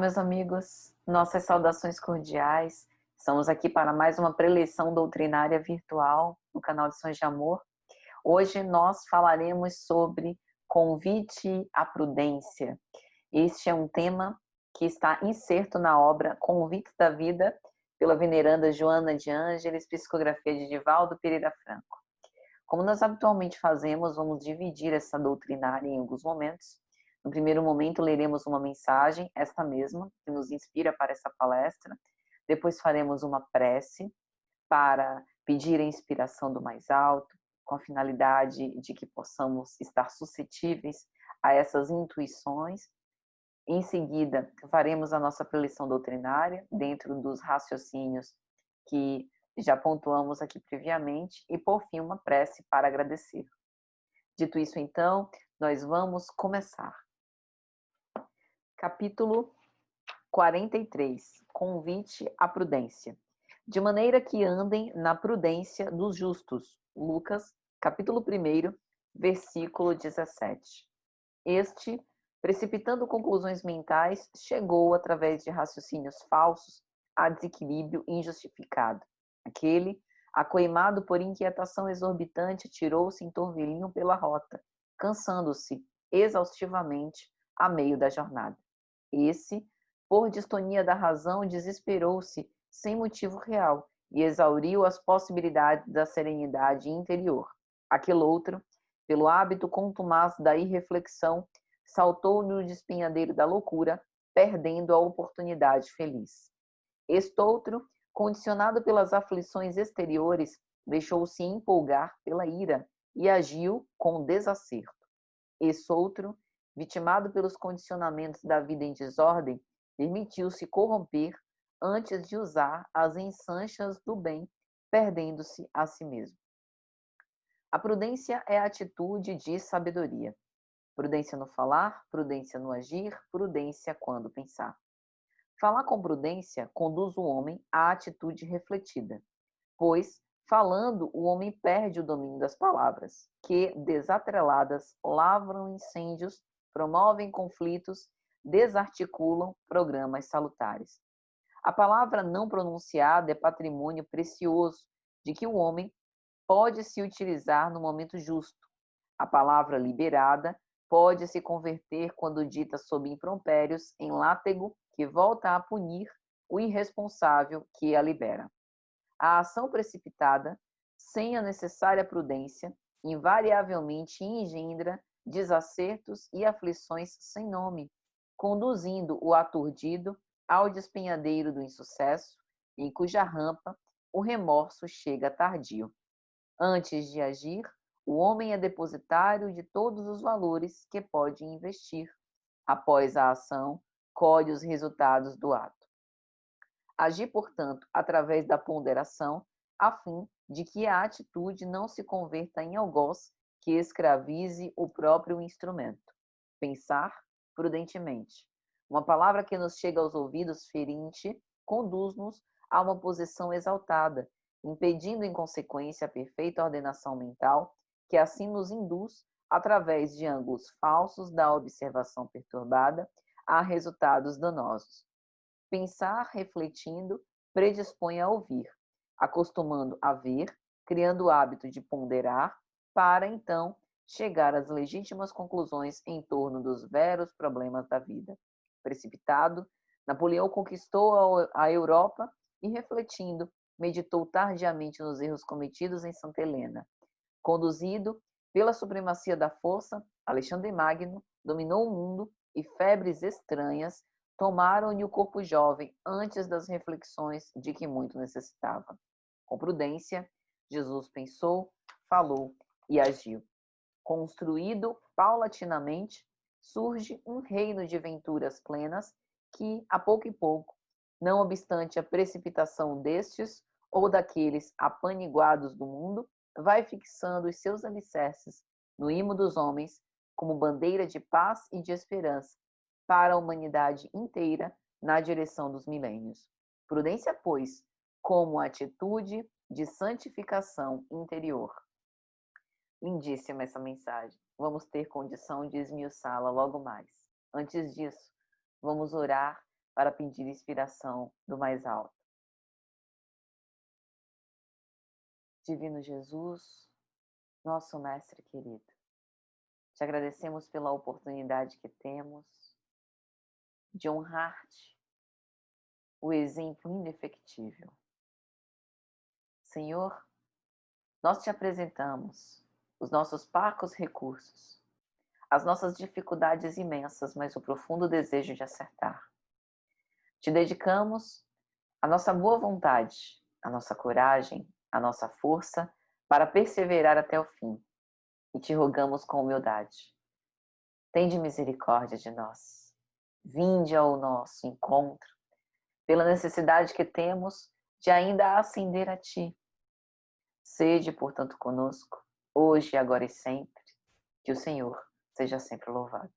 meus amigos, nossas saudações cordiais. Estamos aqui para mais uma preleção doutrinária virtual no canal Lições de Amor. Hoje nós falaremos sobre convite à prudência. Este é um tema que está inserto na obra Convites da Vida, pela veneranda Joana de Ângeles, psicografia de Divaldo Pereira Franco. Como nós habitualmente fazemos, vamos dividir essa doutrinária em alguns momentos. No primeiro momento, leremos uma mensagem, esta mesma, que nos inspira para essa palestra. Depois faremos uma prece para pedir a inspiração do mais alto, com a finalidade de que possamos estar suscetíveis a essas intuições. Em seguida, faremos a nossa preleção doutrinária, dentro dos raciocínios que já pontuamos aqui previamente, e por fim uma prece para agradecer. Dito isso, então, nós vamos começar. Capítulo 43. Convite à prudência. De maneira que andem na prudência dos justos. Lucas, capítulo 1, versículo 17. Este, precipitando conclusões mentais, chegou, através de raciocínios falsos, a desequilíbrio injustificado. Aquele, acoimado por inquietação exorbitante, tirou-se em torvelinho pela rota, cansando-se exaustivamente a meio da jornada. Esse, por distonia da razão, desesperou-se sem motivo real e exauriu as possibilidades da serenidade interior. Aquele outro, pelo hábito contumaz da irreflexão, saltou no despenhadeiro da loucura, perdendo a oportunidade feliz. Est'outro, condicionado pelas aflições exteriores, deixou-se empolgar pela ira e agiu com desacerto. Est'outro, vitimado pelos condicionamentos da vida em desordem, permitiu-se corromper antes de usar as ensanchas do bem, perdendo-se a si mesmo. A prudência é a atitude de sabedoria. Prudência no falar, prudência no agir, prudência quando pensar. Falar com prudência conduz o homem à atitude refletida, pois, falando, o homem perde o domínio das palavras, que, desatreladas, lavram incêndios, promovem conflitos, desarticulam programas salutares. A palavra não pronunciada é patrimônio precioso de que o homem pode se utilizar no momento justo. A palavra liberada pode se converter, quando dita sob impropérios, em látego que volta a punir o irresponsável que a libera. A ação precipitada, sem a necessária prudência, invariavelmente engendra desacertos e aflições sem nome, conduzindo o aturdido ao despenhadeiro do insucesso, em cuja rampa o remorso chega tardio. Antes de agir, o homem é depositário de todos os valores que pode investir. Após a ação, colhe os resultados do ato. Agir, portanto, através da ponderação, a fim de que a atitude não se converta em algoz que escravize o próprio instrumento. Pensar prudentemente. Uma palavra que nos chega aos ouvidos ferinte conduz-nos a uma posição exaltada, impedindo em consequência a perfeita ordenação mental, que assim nos induz, através de ângulos falsos da observação perturbada, a resultados danosos. Pensar, refletindo, predispõe a ouvir, acostumando a ver, criando o hábito de ponderar, para então chegar às legítimas conclusões em torno dos veros problemas da vida. Precipitado, Napoleão conquistou a Europa e, refletindo, meditou tardiamente nos erros cometidos em Santa Helena. Conduzido pela supremacia da força, Alexandre Magno dominou o mundo e febres estranhas tomaram-lhe o corpo jovem antes das reflexões de que muito necessitava. Com prudência, Jesus pensou, falou e agiu. Construído paulatinamente, surge um reino de venturas plenas que, a pouco e pouco, não obstante a precipitação destes ou daqueles apaniguados do mundo, vai fixando os seus alicerces no imo dos homens como bandeira de paz e de esperança para a humanidade inteira na direção dos milênios. Prudência, pois, como atitude de santificação interior. Lindíssima essa mensagem. Vamos ter condição de esmiuçá-la logo mais. Antes disso, vamos orar para pedir inspiração do mais alto. Divino Jesus, nosso Mestre querido, te agradecemos pela oportunidade que temos de honrar-te, o exemplo indefectível. Senhor, nós te apresentamos os nossos parcos recursos, as nossas dificuldades imensas, mas o profundo desejo de acertar. Te dedicamos a nossa boa vontade, a nossa coragem, a nossa força para perseverar até o fim. E te rogamos com humildade. Tende misericórdia de nós. Vinde ao nosso encontro, pela necessidade que temos de ainda ascender a ti. Sede, portanto, conosco, hoje, agora e sempre, que o Senhor seja sempre louvado.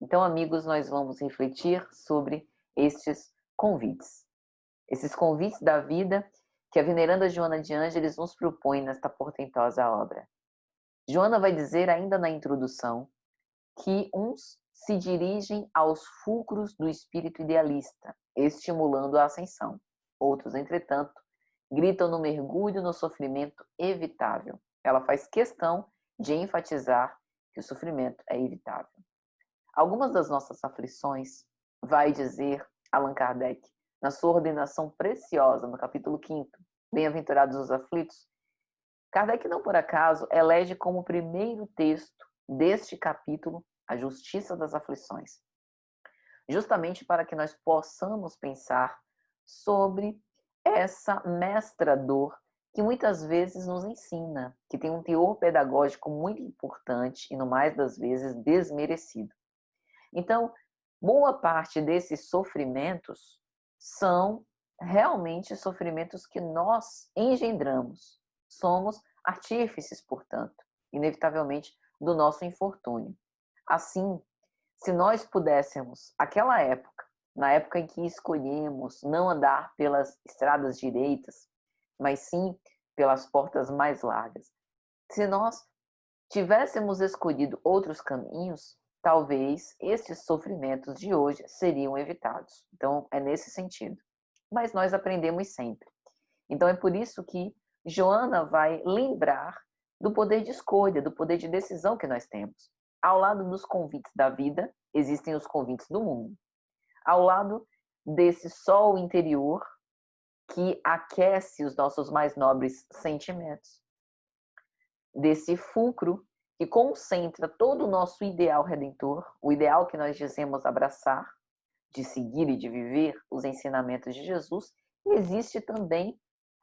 Então, amigos, nós vamos refletir sobre estes convites. Esses convites da vida que a veneranda Joana de Ângeles nos propõe nesta portentosa obra. Joana vai dizer ainda na introdução que uns se dirigem aos fulcros do espírito idealista, estimulando a ascensão. Outros, entretanto, gritam no mergulho no sofrimento evitável. Ela faz questão de enfatizar que o sofrimento é evitável. Algumas das nossas aflições, vai dizer Allan Kardec, na sua ordenação preciosa, no capítulo 5º, Bem-aventurados os aflitos, Kardec não por acaso elege como primeiro texto deste capítulo a justiça das aflições, justamente para que nós possamos pensar sobre essa mestra dor que muitas vezes nos ensina, que tem um teor pedagógico muito importante e, no mais das vezes, desmerecido. Então, boa parte desses sofrimentos são realmente sofrimentos que nós engendramos. Somos artífices, portanto, inevitavelmente, do nosso infortúnio. Assim, se nós pudéssemos, aquela época, na época em que escolhemos não andar pelas estradas direitas, mas sim pelas portas mais largas, se nós tivéssemos escolhido outros caminhos, talvez estes sofrimentos de hoje seriam evitados. Então, é nesse sentido. Mas nós aprendemos sempre. Então, é por isso que Joana vai lembrar do poder de escolha, do poder de decisão que nós temos. Ao lado dos convites da vida, existem os convites do mundo. Ao lado desse sol interior que aquece os nossos mais nobres sentimentos, desse fulcro que concentra todo o nosso ideal redentor, o ideal que nós dizemos abraçar, de seguir e de viver os ensinamentos de Jesus, e existe também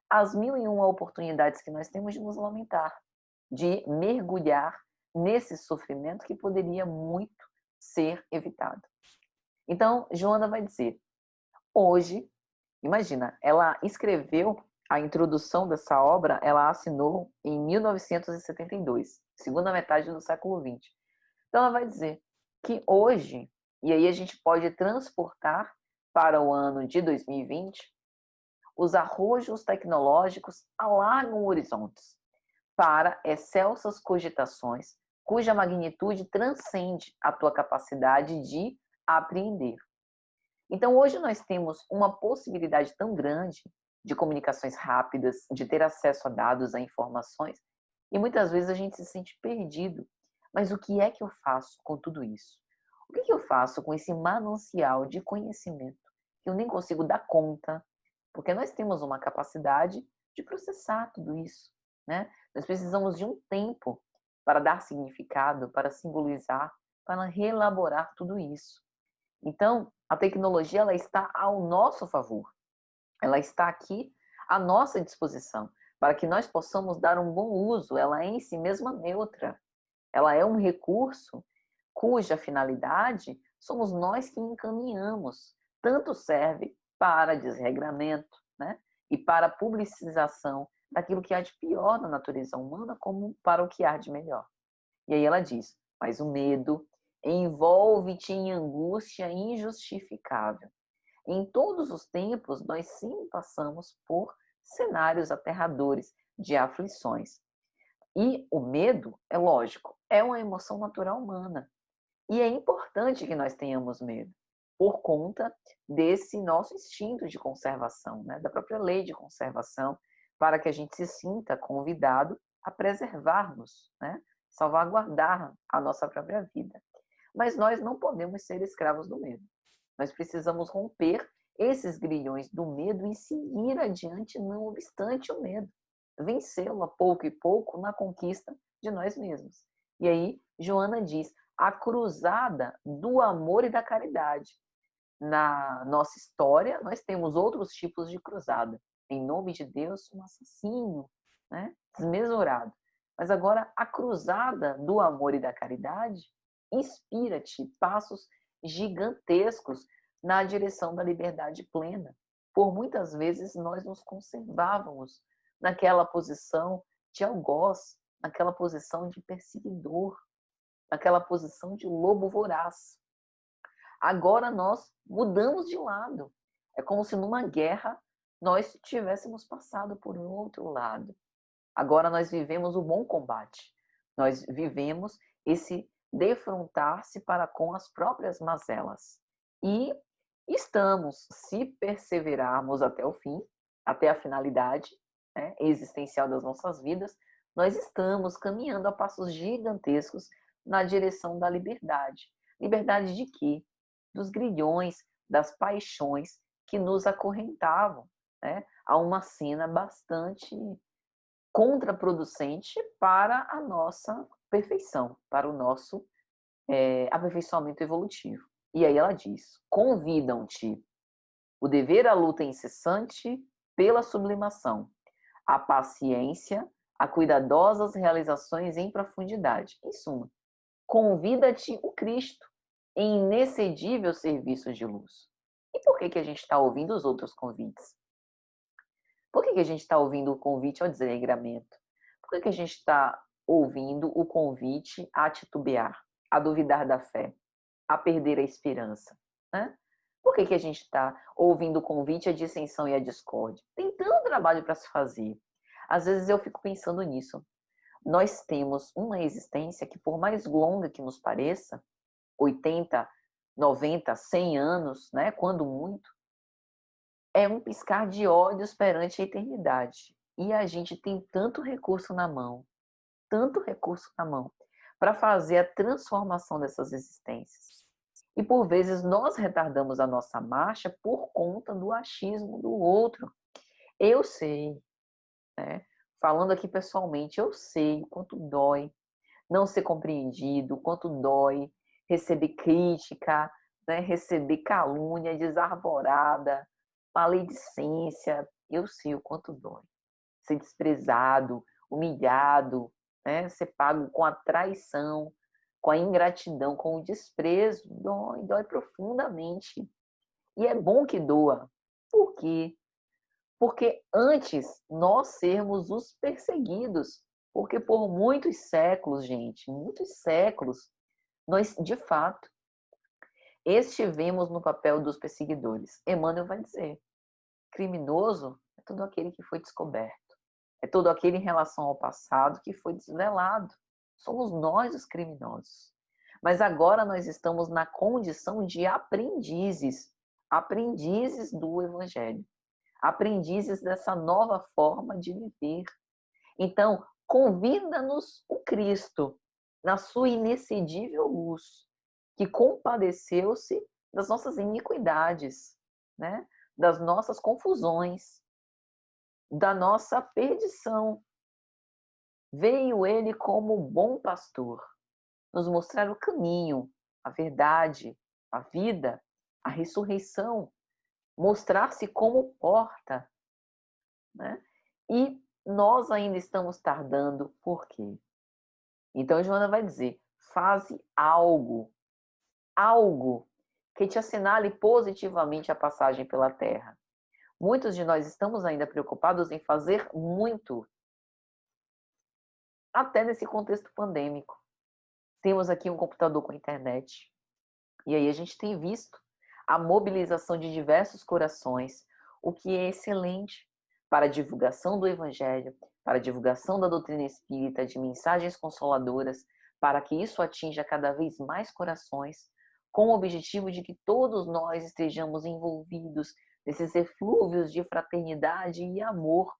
as 1001 oportunidades que nós temos de nos lamentar, de mergulhar nesse sofrimento que poderia muito ser evitado. Então, Joana vai dizer, hoje, imagina, ela escreveu a introdução dessa obra, ela assinou em 1972, segunda metade do século XX. Então, ela vai dizer que hoje, e aí a gente pode transportar para o ano de 2020, os arrojos tecnológicos alargam horizontes para excelsas cogitações cuja magnitude transcende a tua capacidade de apreender. Então, hoje nós temos uma possibilidade tão grande de comunicações rápidas, de ter acesso a dados, a informações, e muitas vezes a gente se sente perdido. Mas o que é que eu faço com tudo isso? O que eu faço com esse manancial de conhecimento que eu nem consigo dar conta? Porque nós temos uma capacidade de processar tudo isso, né? Nós precisamos de um tempo para dar significado, para simbolizar, para reelaborar tudo isso. Então, a tecnologia ela está ao nosso favor. Ela está aqui à nossa disposição, para que nós possamos dar um bom uso. Ela é em si mesma neutra. Ela é um recurso cuja finalidade somos nós que encaminhamos. Tanto serve para desregramento, né? E para publicização daquilo que há de pior na natureza humana, como para o que há de melhor. E aí ela diz, mas o medo envolve-te em angústia injustificável. Em todos os tempos, nós sim passamos por cenários aterradores de aflições. E o medo, é lógico, é uma emoção natural humana. E é importante que nós tenhamos medo, por conta desse nosso instinto de conservação, né? Da própria lei de conservação, para que a gente se sinta convidado a preservarmos, né? Salvaguardar a nossa própria vida. Mas nós não podemos ser escravos do medo. Nós precisamos romper esses grilhões do medo e seguir adiante, não obstante o medo. Vencê-lo a pouco e pouco na conquista de nós mesmos. E aí, Joana diz, a cruzada do amor e da caridade. Na nossa história, nós temos outros tipos de cruzada. Em nome de Deus, um assassínio, né? Desmesurado. Mas agora, a cruzada do amor e da caridade inspira-te passos gigantescos na direção da liberdade plena. Por muitas vezes, nós nos conservávamos naquela posição de algoz, naquela posição de perseguidor, naquela posição de lobo voraz. Agora nós mudamos de lado. É como se numa guerra nós tivéssemos passado por um outro lado. Agora nós vivemos o bom combate. Nós vivemos esse defrontar-se para com as próprias mazelas. E estamos, se perseverarmos até o fim, até a finalidade, né, existencial das nossas vidas, nós estamos caminhando a passos gigantescos na direção da liberdade. Liberdade de quê? Dos grilhões, das paixões que nos acorrentavam, né, a uma cena bastante contraproducente para a nossa perfeição, para o nosso aperfeiçoamento evolutivo. E aí ela diz, convidam-te o dever à luta incessante pela sublimação, a paciência, a cuidadosas realizações em profundidade. Em suma, convida-te o Cristo em inexcedível serviço de luz. E por que a gente está ouvindo os outros convites? Por que a gente está ouvindo o convite ao desregramento? Por que a gente está ouvindo o convite a titubear, a duvidar da fé, a perder a esperança? Né? Por que a gente está ouvindo o convite à dissensão e à discórdia? Tem tanto trabalho para se fazer. Às vezes eu fico pensando nisso. Nós temos uma existência que, por mais longa que nos pareça, 80, 90, 100 anos, né, quando muito, é um piscar de olhos perante a eternidade. E a gente tem tanto recurso na mão, para fazer a transformação dessas existências. E por vezes nós retardamos a nossa marcha por conta do achismo do outro. Eu sei, né? Falando aqui pessoalmente, eu sei o quanto dói não ser compreendido, o quanto dói receber crítica, né? Receber calúnia desarvorada, maledicência. Eu sei o quanto dói. Ser desprezado, humilhado, né? Ser pago com a traição, com a ingratidão, com o desprezo. Dói profundamente. E é bom que doa. Por quê? Porque antes nós sermos os perseguidos, porque por muitos séculos, gente, muitos séculos, nós, de fato, estivemos no papel dos perseguidores. Emmanuel vai dizer, criminoso é todo aquele que foi descoberto. É todo aquele em relação ao passado que foi desvelado. Somos nós os criminosos. Mas agora nós estamos na condição de aprendizes, aprendizes do Evangelho, aprendizes dessa nova forma de viver. Então, convida-nos o Cristo, na sua inexcedível luz, que compadeceu-se das nossas iniquidades, né? Das nossas confusões, da nossa perdição. Veio ele como bom pastor, nos mostrar o caminho, a verdade, a vida, a ressurreição, mostrar-se como porta, né? E nós ainda estamos tardando, por quê? Então, Joana vai dizer, faze algo que te assinale positivamente a passagem pela Terra. Muitos de nós estamos ainda preocupados em fazer muito, até nesse contexto pandêmico. Temos aqui um computador com internet, e aí a gente tem visto a mobilização de diversos corações, o que é excelente para a divulgação do Evangelho, para a divulgação da doutrina espírita, de mensagens consoladoras, para que isso atinja cada vez mais corações, com o objetivo de que todos nós estejamos envolvidos nesses eflúvios de fraternidade e amor.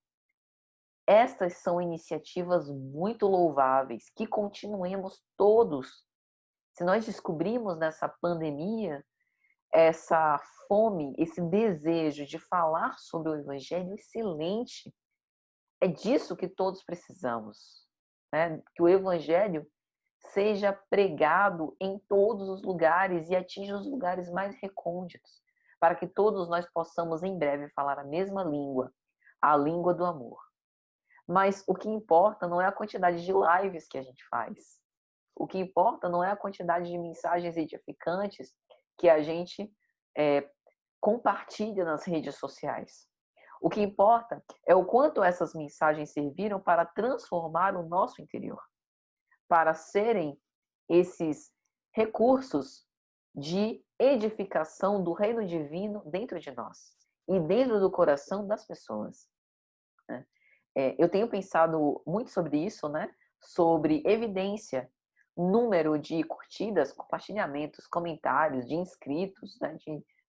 Estas são iniciativas muito louváveis, que continuemos todos. Se nós descobrimos nessa pandemia essa fome, esse desejo de falar sobre o Evangelho, excelente. É disso que todos precisamos, né? Que o Evangelho seja pregado em todos os lugares e atinja os lugares mais recônditos, para que todos nós possamos em breve falar a mesma língua, a língua do amor. Mas o que importa não é a quantidade de lives que a gente faz. O que importa não é a quantidade de mensagens edificantes que a gente compartilha nas redes sociais. O que importa é o quanto essas mensagens serviram para transformar o nosso interior, para serem esses recursos de edificação do reino divino dentro de nós e dentro do coração das pessoas. Eu tenho pensado muito sobre isso, né? Sobre evidência, número de curtidas, compartilhamentos, comentários, de inscritos, né?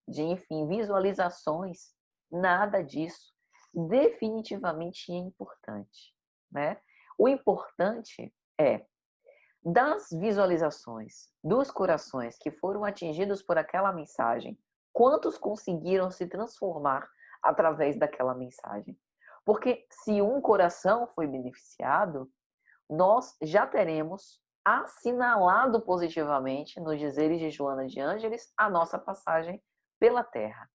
Enfim, visualizações. Nada disso definitivamente é importante, né? O importante é, das visualizações, dos corações que foram atingidos por aquela mensagem, quantos conseguiram se transformar através daquela mensagem? Porque se um coração foi beneficiado, nós já teremos assinalado positivamente, nos dizeres de Joana de Ângeles, a nossa passagem pela terra.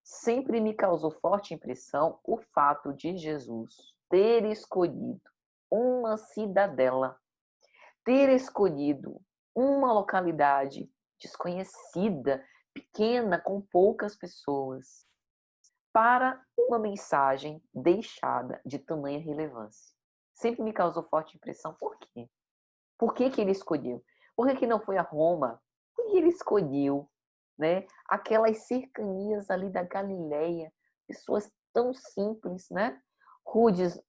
Sempre me causou forte impressão o fato de Jesus ter escolhido uma cidadela, ter escolhido uma localidade desconhecida, pequena, com poucas pessoas, para uma mensagem deixada de tamanha relevância. Sempre me causou forte impressão. Por quê? Por que ele escolheu? Por que não foi a Roma? Por que ele escolheu, né, aquelas cercanias ali da Galileia? Pessoas tão simples, né? Rudes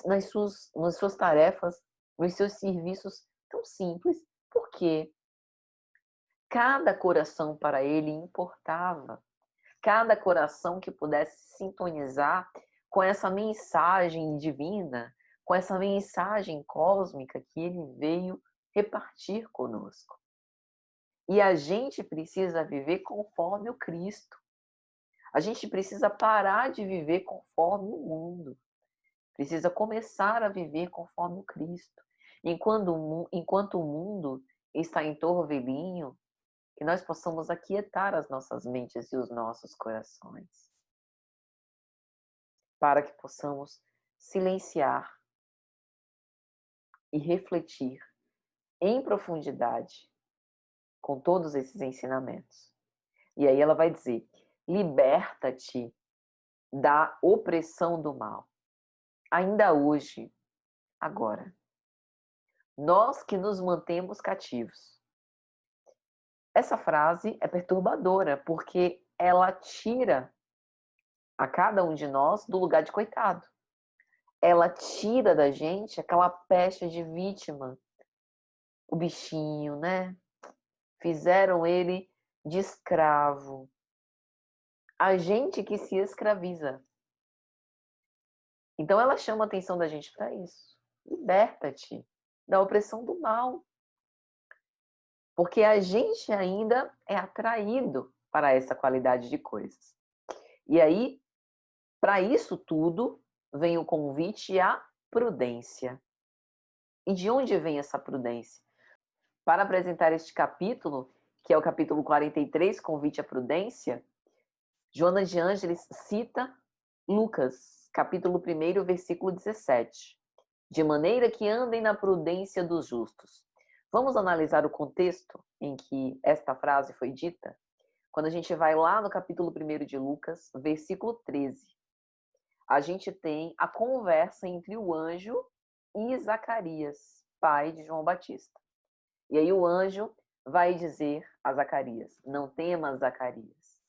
nas suas tarefas, nos seus serviços tão simples. Por quê? Cada coração para ele importava. Cada coração que pudesse sintonizar com essa mensagem divina, com essa mensagem cósmica que ele veio repartir conosco. E a gente precisa viver conforme o Cristo. A gente precisa parar de viver conforme o mundo. Precisa começar a viver conforme o Cristo. Enquanto o mundo está em torvelinho, que nós possamos aquietar as nossas mentes e os nossos corações, para que possamos silenciar e refletir em profundidade com todos esses ensinamentos. E aí ela vai dizer: liberta-te da opressão do mal. Ainda hoje, agora, nós que nos mantemos cativos. Essa frase é perturbadora, porque ela tira a cada um de nós do lugar de coitado. Ela tira da gente aquela peste de vítima. O bichinho, né? Fizeram ele de escravo. A gente que se escraviza. Então ela chama a atenção da gente para isso. Liberta-te da opressão do mal. Porque a gente ainda é atraído para essa qualidade de coisas. E aí, para isso tudo, vem o convite à prudência. E de onde vem essa prudência? Para apresentar este capítulo, que é o capítulo 43, Convite à Prudência, Joana de Ângeles cita Lucas, capítulo 1, versículo 17. De maneira que andem na prudência dos justos. Vamos analisar o contexto em que esta frase foi dita? Quando a gente vai lá no capítulo 1 de Lucas, versículo 13. A gente tem a conversa entre o anjo e Zacarias, pai de João Batista. E aí o anjo vai dizer a Zacarias: não temas, Zacarias,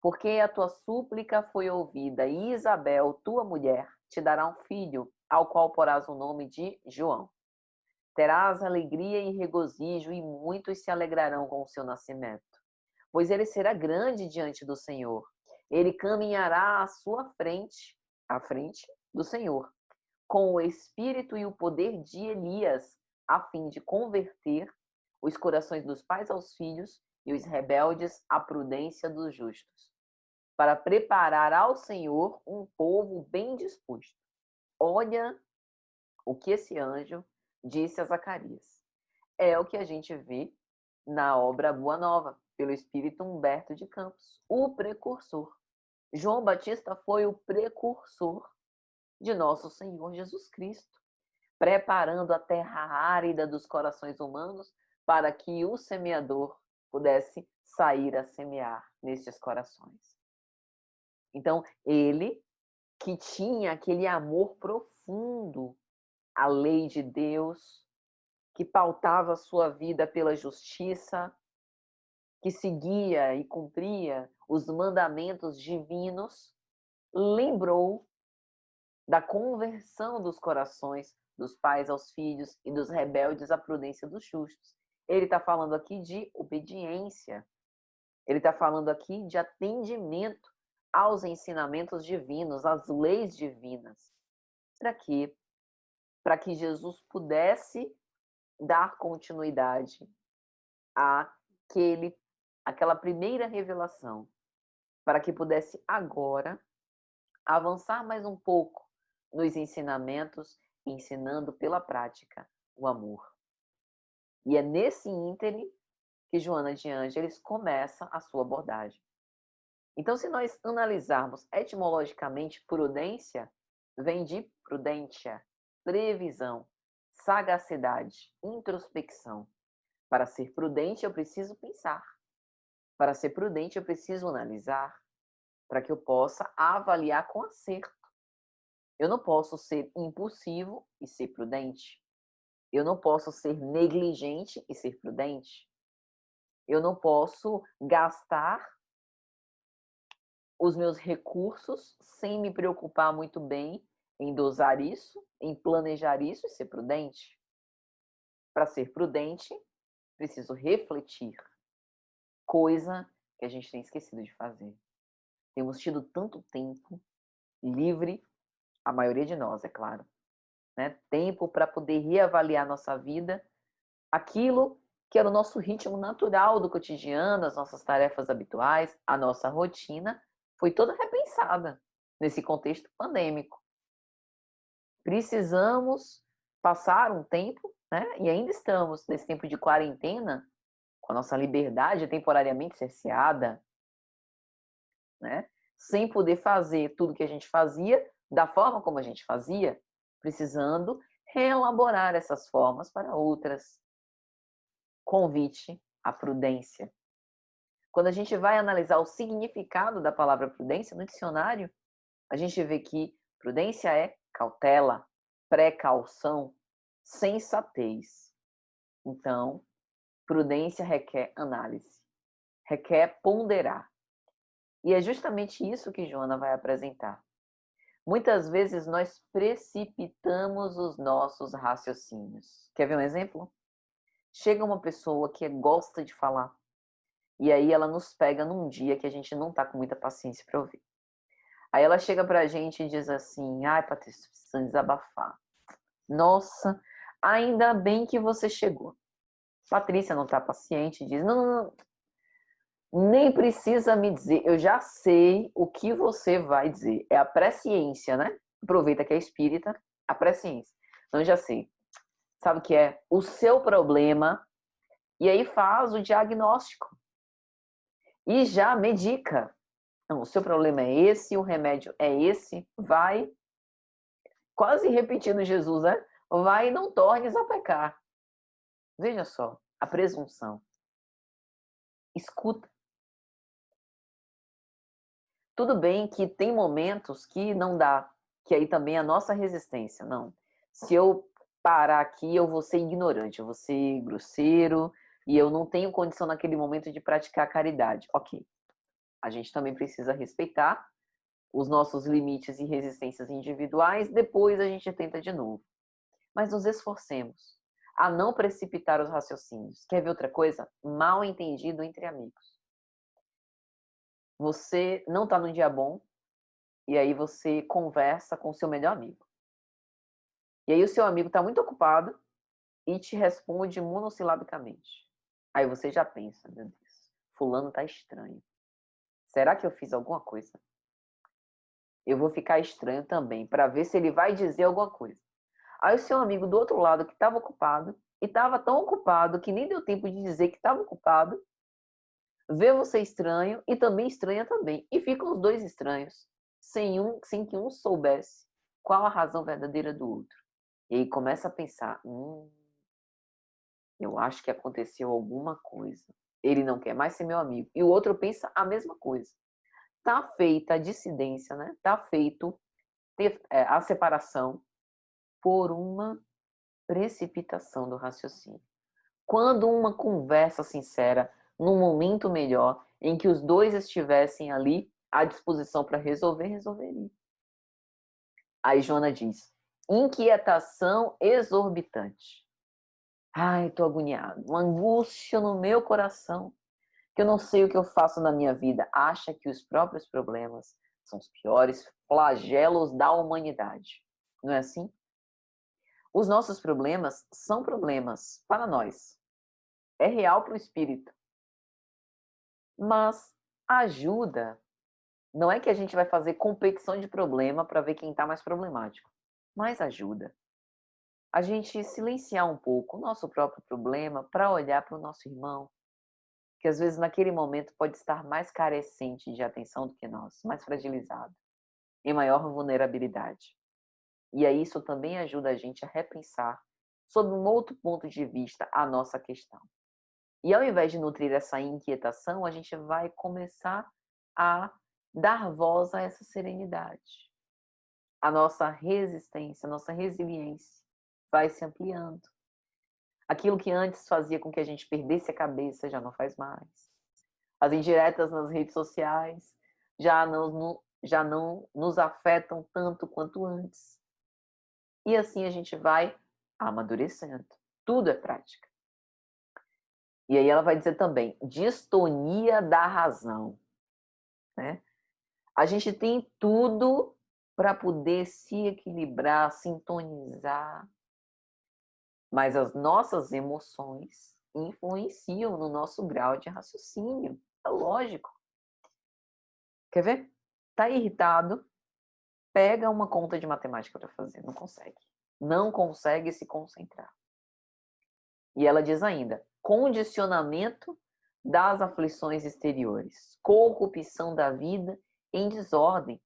porque a tua súplica foi ouvida, e Isabel, tua mulher, te dará um filho, ao qual porás o nome de João. Terás alegria e regozijo, e muitos se alegrarão com o seu nascimento, pois ele será grande diante do Senhor. Ele caminhará à frente do Senhor, com o espírito e o poder de Elias, a fim de converter os corações dos pais aos filhos e os rebeldes à prudência dos justos, para preparar ao Senhor um povo bem disposto. Olha o que esse anjo disse a Zacarias. É o que a gente vê na obra Boa Nova, pelo Espírito Humberto de Campos, o precursor. João Batista foi o precursor de nosso Senhor Jesus Cristo, preparando a terra árida dos corações humanos para que o semeador pudesse sair a semear nestes corações. Então, ele que tinha aquele amor profundo à lei de Deus, que pautava a sua vida pela justiça, que seguia e cumpria os mandamentos divinos, lembrou da conversão dos corações dos pais aos filhos e dos rebeldes à prudência dos justos. Ele está falando aqui de obediência. Ele está falando aqui de atendimento aos ensinamentos divinos, às leis divinas. Para quê? Para que Jesus pudesse dar continuidade àquela primeira revelação, para que pudesse agora avançar mais um pouco nos ensinamentos, ensinando pela prática o amor. E é nesse ínterim que Joana de Ângeles começa a sua abordagem. Então, se nós analisarmos etimologicamente, prudência vem de prudentia, previsão, sagacidade, introspecção. Para ser prudente, eu preciso pensar. Para ser prudente, eu preciso analisar, para que eu possa avaliar com acerto. Eu não posso ser impulsivo e ser prudente. Eu não posso ser negligente e ser prudente. Eu não posso gastar os meus recursos sem me preocupar muito bem em dosar isso, em planejar isso e ser prudente. Para ser prudente, preciso refletir, coisa que a gente tem esquecido de fazer. Temos tido tanto tempo livre, a maioria de nós, é claro, né? Tempo para poder reavaliar nossa vida, aquilo que era o nosso ritmo natural do cotidiano, as nossas tarefas habituais, a nossa rotina, foi toda repensada nesse contexto pandêmico. Precisamos passar um tempo, né? E ainda estamos nesse tempo de quarentena, com a nossa liberdade temporariamente cerceada, né? Sem poder fazer tudo que a gente fazia da forma como a gente fazia, precisando reelaborar essas formas para outras. Convite à prudência. Quando a gente vai analisar o significado da palavra prudência no dicionário, a gente vê que prudência é cautela, precaução, sensatez. Então, prudência requer análise, requer ponderar. E é justamente isso que Joana vai apresentar. Muitas vezes nós precipitamos os nossos raciocínios. Quer ver um exemplo? Chega uma pessoa que gosta de falar, e aí ela nos pega num dia que a gente não tá com muita paciência para ouvir. Aí ela chega pra gente e diz assim: ai, Patrícia, precisando desabafar. Nossa, ainda bem que você chegou. Patrícia não tá paciente, diz: não, nem precisa me dizer, eu já sei o que você vai dizer. É a presciência, né? Aproveita que é espírita, a presciência. Então eu já sei. Sabe o que é? O seu problema, e aí faz o diagnóstico. E já medica. Não, o seu problema é esse, o remédio é esse, vai, quase repetindo Jesus, né? Vai e não tornes a pecar. Veja só, a presunção. Escuta. Tudo bem que tem momentos que não dá, que aí também é a nossa resistência. Não, se eu parar aqui, eu vou ser ignorante, eu vou ser grosseiro, e eu não tenho condição naquele momento de praticar a caridade. Ok, a gente também precisa respeitar os nossos limites e resistências individuais, depois a gente tenta de novo. Mas nos esforcemos a não precipitar os raciocínios. Quer ver outra coisa? Mal entendido entre amigos. você não está num dia bom, e aí você conversa com o seu melhor amigo. E aí o seu amigo está muito ocupado e te responde monossilabicamente. Aí você já pensa, meu Deus, fulano tá estranho. Será que eu fiz alguma coisa? Eu vou ficar estranho também, para ver se ele vai dizer alguma coisa. Aí o seu amigo do outro lado, que estava ocupado, e estava tão ocupado que nem deu tempo de dizer que estava ocupado, vê você estranho e também estranha também. E ficam os dois estranhos, sem que um soubesse qual a razão verdadeira do outro. E aí começa a pensar, eu acho que aconteceu alguma coisa. Ele não quer mais ser meu amigo. E o outro pensa a mesma coisa. Tá feita a dissidência, né? Tá feito a separação por uma precipitação do raciocínio. Quando uma conversa sincera, num momento melhor, em que os dois estivessem ali à disposição para resolver, resolveria. Aí Joana diz, inquietação exorbitante. Ai, tô agoniado, uma angústia no meu coração, que eu não sei o que eu faço na minha vida. Acha que os próprios problemas são os piores flagelos da humanidade. Não é assim? Os nossos problemas são problemas para nós. É real para o espírito. Mas ajuda. Não é que a gente vai fazer competição de problema para ver quem está mais problemático. Mas ajuda a gente silenciar um pouco o nosso próprio problema para olhar para o nosso irmão, que às vezes naquele momento pode estar mais carecente de atenção do que nós, mais fragilizado, em maior vulnerabilidade. E aí isso também ajuda a gente a repensar, sob um outro ponto de vista, a nossa questão. E ao invés de nutrir essa inquietação, a gente vai começar a dar voz a essa serenidade. A nossa resistência, a nossa resiliência vai se ampliando. Aquilo que antes fazia com que a gente perdesse a cabeça já não faz mais. As indiretas nas redes sociais já não nos afetam tanto quanto antes. E assim a gente vai amadurecendo. Tudo é prática. E aí ela vai dizer também, distonia da razão. Né? A gente tem tudo para poder se equilibrar, sintonizar, mas as nossas emoções influenciam no nosso grau de raciocínio. É lógico. Quer ver? Tá irritado, pega uma conta de matemática para fazer, não consegue. Não consegue se concentrar. E ela diz ainda, condicionamento das aflições exteriores, corrupção da vida em desordem.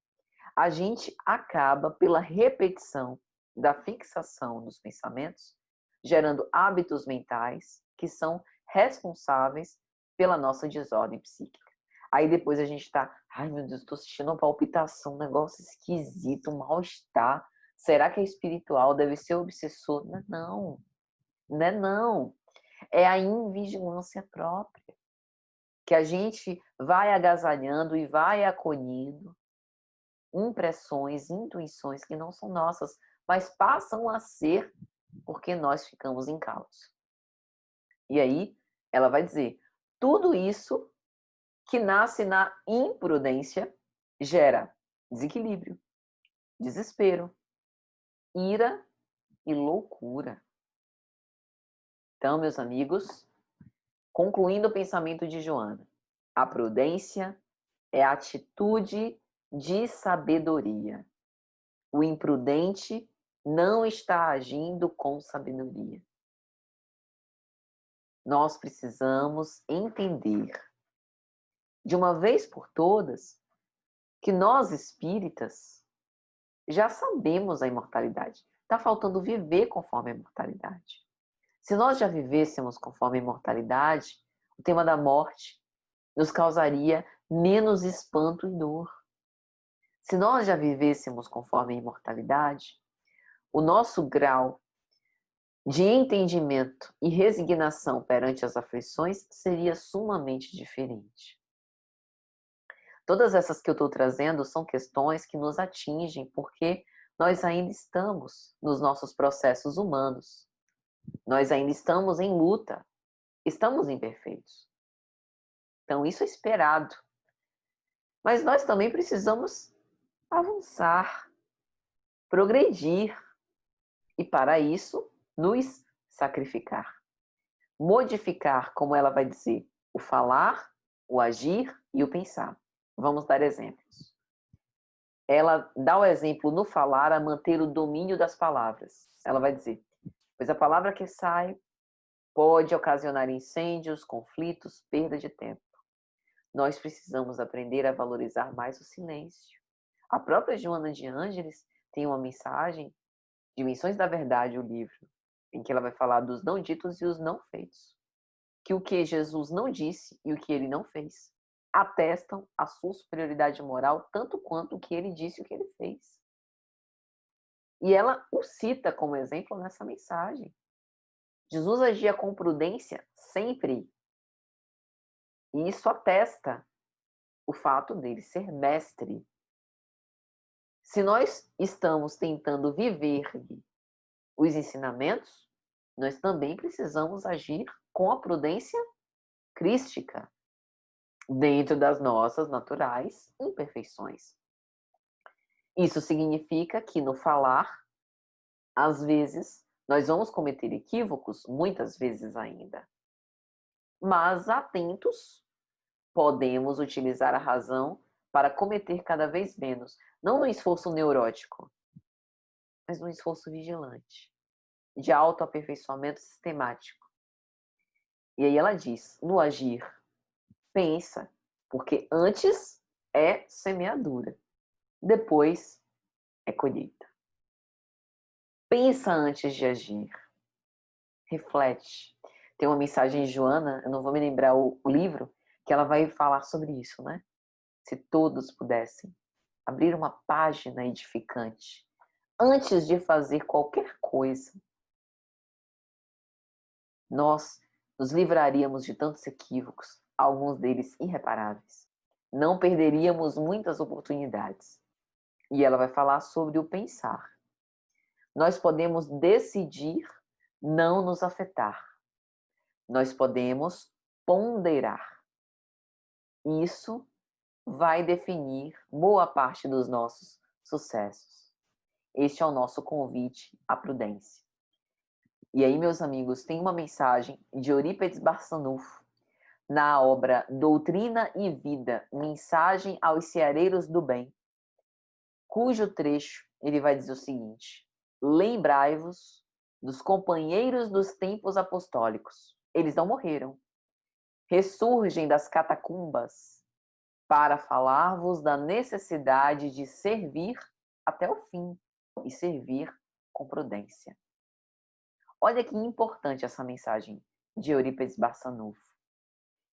A gente acaba, pela repetição da fixação dos pensamentos, gerando hábitos mentais que são responsáveis pela nossa desordem psíquica. Aí depois a gente está, ai meu Deus, estou sentindo uma palpitação, um negócio esquisito, um mal-estar. Será que é espiritual? Deve ser obsessor? Não, não é não. É a invigilância própria, que a gente vai agasalhando e vai acolhendo impressões, intuições que não são nossas, mas passam a ser porque nós ficamos incautos. E aí ela vai dizer, tudo isso que nasce na imprudência gera desequilíbrio, desespero, ira e loucura. Então, meus amigos, concluindo o pensamento de Joana, a prudência é a atitude de sabedoria. O imprudente não está agindo com sabedoria. Nós precisamos entender, de uma vez por todas, que nós espíritas já sabemos a imortalidade. Está faltando viver conforme a imortalidade. Se nós já vivêssemos conforme a imortalidade, o tema da morte nos causaria menos espanto e dor. Se nós já vivêssemos conforme a imortalidade, o nosso grau de entendimento e resignação perante as aflições seria sumamente diferente. Todas essas que eu estou trazendo são questões que nos atingem porque nós ainda estamos nos nossos processos humanos. Nós ainda estamos em luta, estamos imperfeitos. Então, isso é esperado. Mas nós também precisamos avançar, progredir e, para isso, nos sacrificar. Modificar, como ela vai dizer, o falar, o agir e o pensar. Vamos dar exemplos. Ela dá o exemplo no falar a manter o domínio das palavras. Ela vai dizer, pois a palavra que sai pode ocasionar incêndios, conflitos, perda de tempo. Nós precisamos aprender a valorizar mais o silêncio. A própria Joana de Ângeles tem uma mensagem, Dimensões da Verdade, o livro, em que ela vai falar dos não ditos e os não feitos. Que o que Jesus não disse e o que ele não fez atestam a sua superioridade moral tanto quanto o que ele disse e o que ele fez. E ela o cita como exemplo nessa mensagem. Jesus agia com prudência sempre. E isso atesta o fato dele ser mestre. Se nós estamos tentando viver os ensinamentos, nós também precisamos agir com a prudência crística, dentro das nossas naturais imperfeições. Isso significa que no falar, às vezes, nós vamos cometer equívocos, muitas vezes ainda. Mas atentos, podemos utilizar a razão para cometer cada vez menos, não no esforço neurótico, mas no esforço vigilante, de autoaperfeiçoamento sistemático. E aí ela diz, no agir, pensa, porque antes é semeadura, depois é colheita. Pensa antes de agir. Reflete. Tem uma mensagem de Joana, eu não vou me lembrar o livro, que ela vai falar sobre isso, né? Se todos pudessem abrir uma página edificante antes de fazer qualquer coisa, nós nos livraríamos de tantos equívocos, alguns deles irreparáveis. Não perderíamos muitas oportunidades. E ela vai falar sobre o pensar. Nós podemos decidir não nos afetar. Nós podemos ponderar. Isso vai definir boa parte dos nossos sucessos. Este é o nosso convite à prudência. E aí, meus amigos, tem uma mensagem de Eurípides Barçanufo na obra Doutrina e Vida, Mensagem aos Ceareiros do Bem, cujo trecho ele vai dizer o seguinte: lembrai-vos dos companheiros dos tempos apostólicos. Eles não morreram. Ressurgem das catacumbas para falar-vos da necessidade de servir até o fim e servir com prudência. Olha que importante essa mensagem de Eurípides Barçanufo.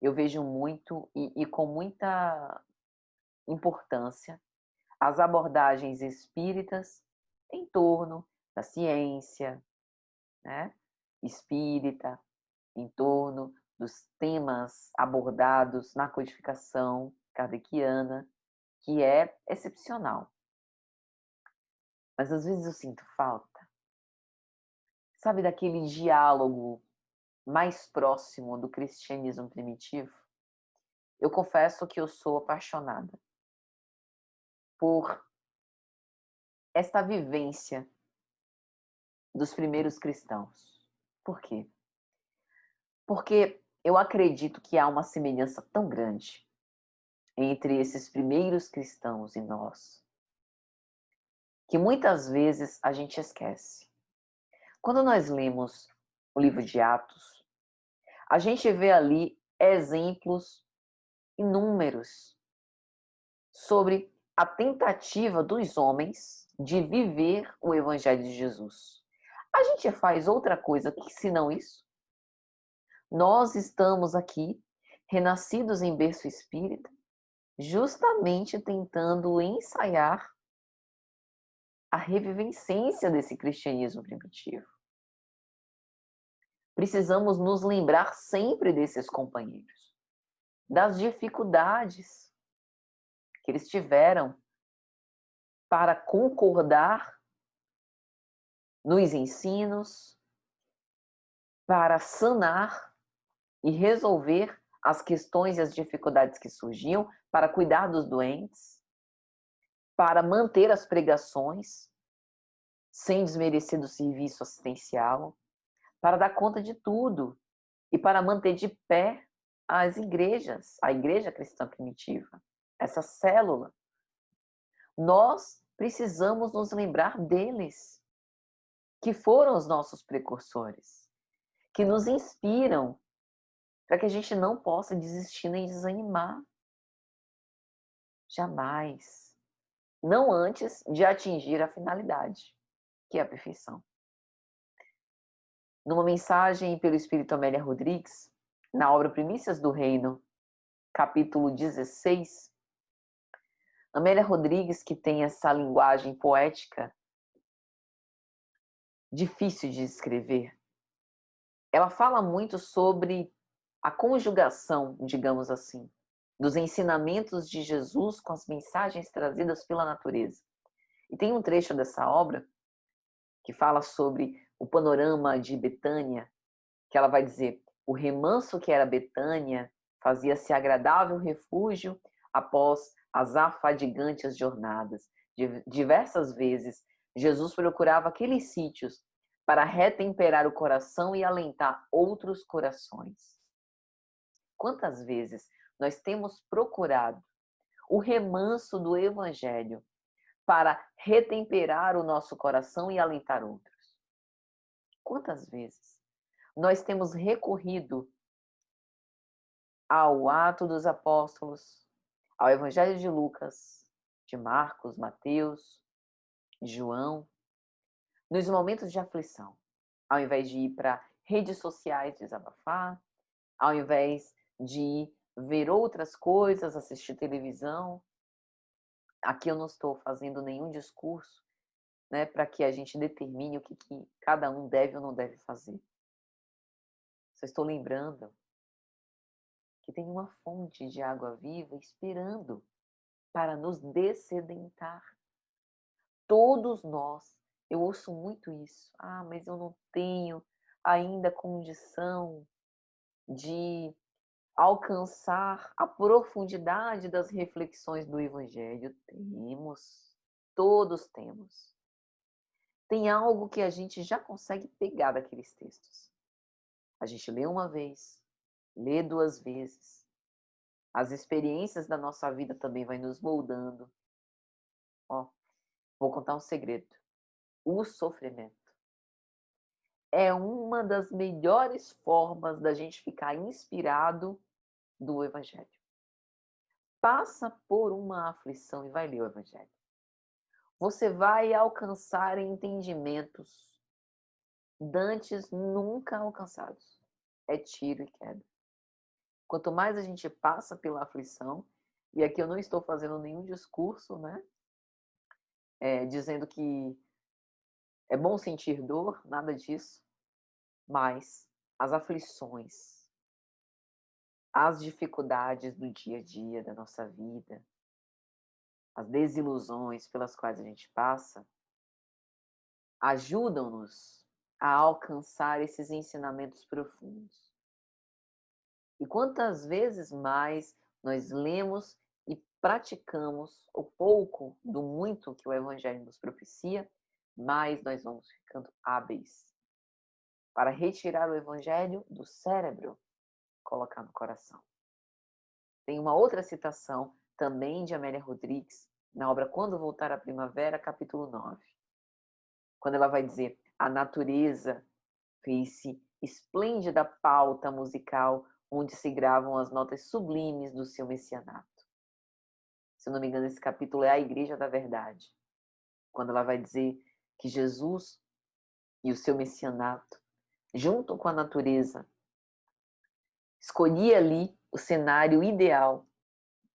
Eu vejo muito e com muita importância as abordagens espíritas em torno da ciência, né, espírita, em torno dos temas abordados na codificação kardeciana, que é excepcional. Mas às vezes eu sinto falta, sabe, daquele diálogo mais próximo do cristianismo primitivo. Eu confesso que eu sou apaixonada por esta vivência dos primeiros cristãos. Por quê? Porque eu acredito que há uma semelhança tão grande entre esses primeiros cristãos e nós, que muitas vezes a gente esquece. Quando nós lemos o livro de Atos, a gente vê ali exemplos inúmeros sobre a tentativa dos homens de viver o Evangelho de Jesus. A gente faz outra coisa que senão isso? Nós estamos aqui, renascidos em berço espírita, justamente tentando ensaiar a revivescência desse cristianismo primitivo. Precisamos nos lembrar sempre desses companheiros, das dificuldades que eles tiveram para concordar nos ensinos, para sanar e resolver as questões e as dificuldades que surgiam, para cuidar dos doentes, para manter as pregações, sem desmerecer do serviço assistencial, para dar conta de tudo e para manter de pé as igrejas, a igreja cristã primitiva, essa célula. Nós precisamos nos lembrar deles, que foram os nossos precursores, que nos inspiram para que a gente não possa desistir nem desanimar. Jamais. Não antes de atingir a finalidade, que é a perfeição. Numa mensagem pelo Espírito Amélia Rodrigues, na obra Primícias do Reino, capítulo 16, Amélia Rodrigues, que tem essa linguagem poética difícil de escrever, ela fala muito sobre a conjugação, digamos assim, dos ensinamentos de Jesus com as mensagens trazidas pela natureza. E tem um trecho dessa obra que fala sobre o panorama de Betânia, que ela vai dizer: o remanso que era Betânia fazia-se agradável refúgio após as afadigantes jornadas. Diversas vezes, Jesus procurava aqueles sítios para retemperar o coração e alentar outros corações. Quantas vezes nós temos procurado o remanso do Evangelho para retemperar o nosso coração e alentar outros? Quantas vezes nós temos recorrido ao Ato dos Apóstolos, ao Evangelho de Lucas, de Marcos, Mateus, João, nos momentos de aflição, ao invés de ir para redes sociais desabafar, ao invés de ver outras coisas, assistir televisão. Aqui eu não estou fazendo nenhum discurso, né, para que a gente determine o que cada um deve ou não deve fazer. Só estou lembrando que tem uma fonte de água viva esperando para nos dessedentar. Todos nós, eu ouço muito isso. Ah, mas eu não tenho ainda condição de alcançar a profundidade das reflexões do Evangelho. Temos, todos temos. Tem algo que a gente já consegue pegar daqueles textos. A gente lê uma vez, lê duas vezes. As experiências da nossa vida também vai nos moldando. Ó, vou contar um segredo. O sofrimento é uma das melhores formas da gente ficar inspirado do Evangelho. Passa por uma aflição e vai ler o Evangelho. Você vai alcançar entendimentos dantes nunca alcançados. É tiro e queda. Quanto mais a gente passa pela aflição, e aqui eu não estou fazendo nenhum discurso, né? Dizendo que é bom sentir dor, nada disso, mas as aflições, as dificuldades do dia a dia da nossa vida, as desilusões pelas quais a gente passa, ajudam-nos a alcançar esses ensinamentos profundos. E quantas vezes mais nós lemos e praticamos o pouco do muito que o Evangelho nos propicia, mais nós vamos ficando hábeis para retirar o Evangelho do cérebro, colocar no coração. Tem uma outra citação, também de Amélia Rodrigues, na obra Quando Voltar a Primavera, capítulo 9. Quando ela vai dizer: a natureza fez-se esplêndida pauta musical onde se gravam as notas sublimes do seu messianato. Se eu não me engano, esse capítulo é a Igreja da Verdade. Quando ela vai dizer que Jesus e o seu messianato, junto com a natureza, escolhia ali o cenário ideal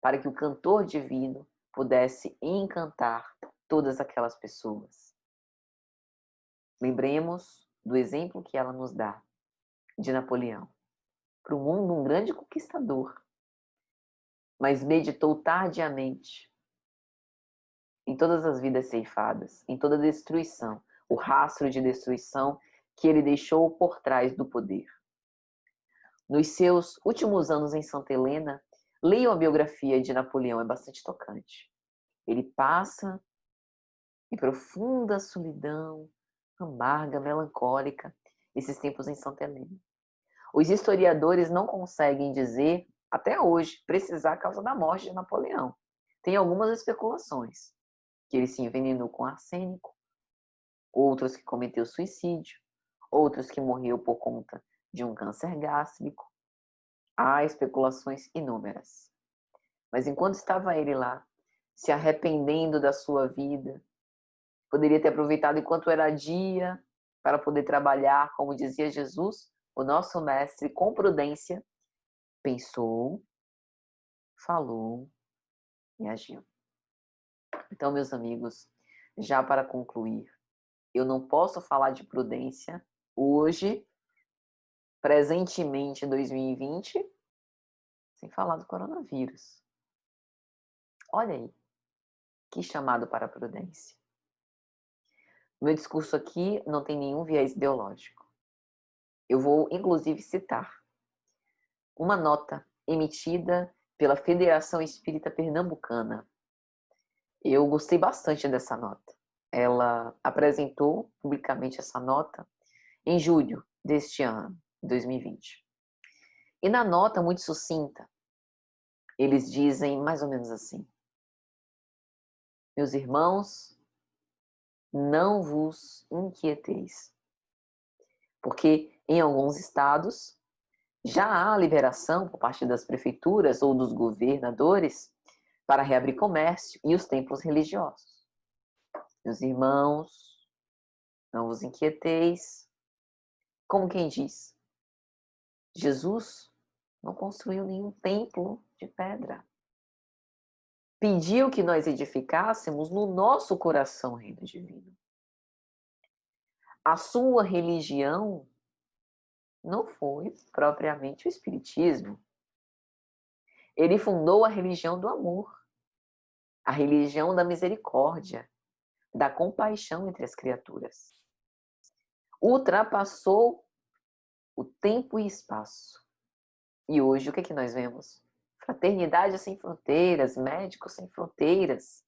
para que o cantor divino pudesse encantar todas aquelas pessoas. Lembremos do exemplo que ela nos dá de Napoleão. Para o mundo, um grande conquistador, mas meditou tardiamente em todas as vidas ceifadas, em toda a destruição, o rastro de destruição que ele deixou por trás do poder. Nos seus últimos anos em Santa Helena, leiam a biografia de Napoleão, é bastante tocante. Ele passa em profunda solidão, amarga, melancólica, esses tempos em Santa Helena. Os historiadores não conseguem dizer, até hoje, precisar a causa da morte de Napoleão. Tem algumas especulações, que ele se envenenou com arsênico, outros que cometeu suicídio, outros que morreu por conta de um câncer gástrico. Há especulações inúmeras. Mas enquanto estava ele lá, se arrependendo da sua vida, poderia ter aproveitado enquanto era dia para poder trabalhar, como dizia Jesus, o nosso mestre, com prudência, pensou, falou e agiu. Então, meus amigos, já para concluir, eu não posso falar de prudência hoje, presentemente em 2020, sem falar do coronavírus. Olha aí, que chamado para a prudência. Meu discurso aqui não tem nenhum viés ideológico. Eu vou, inclusive, citar uma nota emitida pela Federação Espírita Pernambucana. Eu gostei bastante dessa nota. Ela apresentou publicamente essa nota em julho deste ano, 2020. E na nota, muito sucinta, eles dizem mais ou menos assim: meus irmãos, não vos inquieteis, porque em alguns estados já há liberação por parte das prefeituras ou dos governadores para reabrir comércio e os templos religiosos. Meus irmãos, não vos inquieteis. Como quem diz, Jesus não construiu nenhum templo de pedra. Pediu que nós edificássemos no nosso coração o reino divino. A sua religião não foi propriamente o espiritismo. Ele fundou a religião do amor, a religião da misericórdia, da compaixão entre as criaturas. Ultrapassou o tempo e espaço. E hoje o que é que nós vemos? Fraternidade sem fronteiras, médicos sem fronteiras.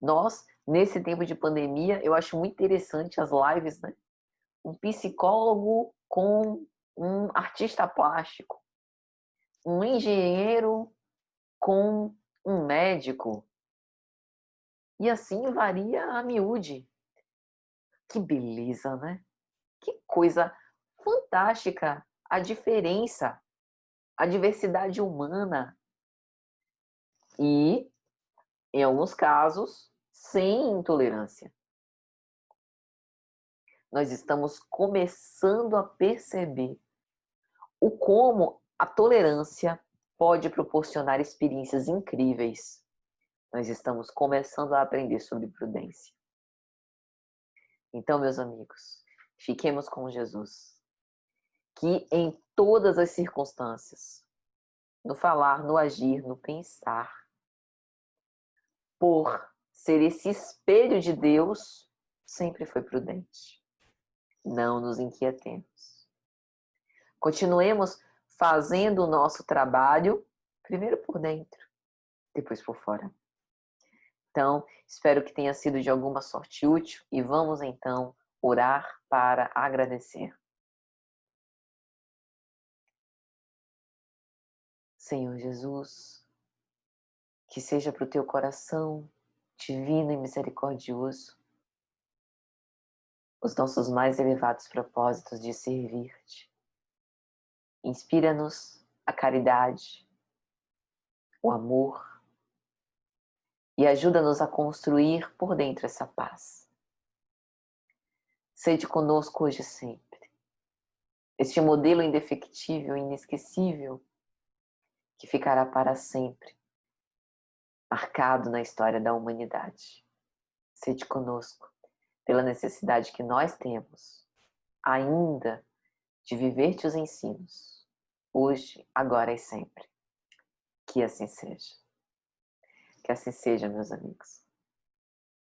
Nós, nesse tempo de pandemia, eu acho muito interessante as lives, né? Um psicólogo com um artista plástico, um engenheiro com um médico. E assim varia a miúde. Que beleza, né? Que coisa fantástica a diferença, a diversidade humana. E, em alguns casos, sem intolerância. Nós estamos começando a perceber o como a tolerância pode proporcionar experiências incríveis. Nós estamos começando a aprender sobre prudência. Então, meus amigos, fiquemos com Jesus, que em todas as circunstâncias, no falar, no agir, no pensar, por ser esse espelho de Deus, sempre foi prudente. Não nos inquietemos. Continuemos fazendo o nosso trabalho, primeiro por dentro, depois por fora. Então, espero que tenha sido de alguma sorte útil e vamos então orar para agradecer. Senhor Jesus, que seja para o teu coração divino e misericordioso os nossos mais elevados propósitos de servir-te. Inspira-nos a caridade, o amor e ajuda-nos a construir por dentro essa paz. Sede conosco hoje e sempre. Este modelo indefectível e inesquecível que ficará para sempre marcado na história da humanidade. Sede conosco pela necessidade que nós temos ainda de viver teus ensinos, hoje, agora e sempre. Que assim seja. Que assim seja, meus amigos.